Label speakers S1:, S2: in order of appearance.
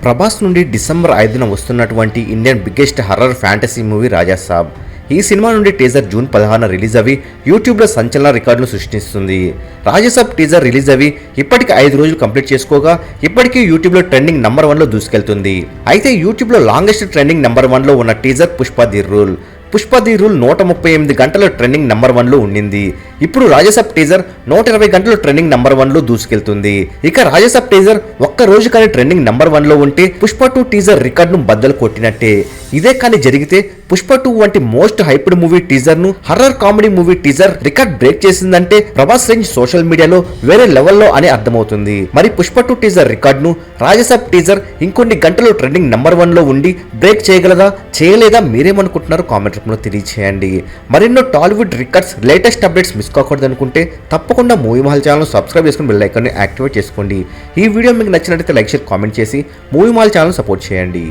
S1: ప్రభాస్ నుండి డిసెంబర్ 5న వస్తున్నటువంటి Indian biggest horror fantasy movie Rajasaab. ఈ సినిమా నుండి టీజర్ జూన్ 16న రిలీజ్ అవి యూట్యూబ్లో సంచలన రికార్డును సృష్టిస్తుంది. రాజాసాబ్ టీజర్ రిలీజ్ అవి ఇప్పటికి 5 రోజులు కంప్లీట్ చేసుకోగా ఇప్పటికీ యూట్యూబ్లో ట్రెండింగ్ నంబర్ 1లో దూసుకెళ్తుంది. అయితే యూట్యూబ్లో లాంగెస్ట్ ట్రెండింగ్ నంబర్ 1లో ఉన్న teaser Pushpa the rule. Pushpa the rule 138 గంటల ట్రెండింగ్ నంబర్ 1లో ఉండింది. ఇప్పుడు రాజాసాబ్ టీజర్ 120 గంటలు ట్రెండింగ్ నంబర్ 1లో దూసుకెళ్తుంది. ఇక రాజాసాబ్ టీజర్ ఒక్క రోజు కానీ ట్రెండింగ్ నంబర్ 1లో ఉంటే పుష్ప 2 టీజర్ రికార్డును బద్దలు కొట్టినట్టే. ఇదే కానీ జరిగితే పుష్ప 2 వంటి మోస్ట్ హైప్డ్ మూవీ టీజర్ ను horror comedy movie teaser record break చేసిందంటే ప్రభాస్ రేంజ్ సోషల్ మీడియాలో వేరే లెవెల్లో అని అర్థమవుతుంది. మరి పుష్ప 2 టీజర్ రికార్డును రాజాసాబ్ టీజర్ ఇంకొన్ని గంటలు ట్రెండింగ్ నంబర్ 1లో ఉండి బ్రేక్ చేయగలదా చేయలేదా మీరేమనుకుంటున్నారు కామెంట్ రూపంలో తెలియజేయండి. మరెన్నో Tollywood records latest updates miss కాకూడదు అనుకుంటే తప్పకుండా మూవీ మహల్ ఛానల్ సబ్స్క్రైబ్ చేసుకుని బెల్ ఐకాన్ని యాక్టివేట్ చేసుకోండి. ఈ వీడియో మీకు నచ్చినట్లయితే లైక్ షేర్ కామెంట్ చేసి మూవీ మహల్ ఛానల్ సపోర్ట్ చేయండి.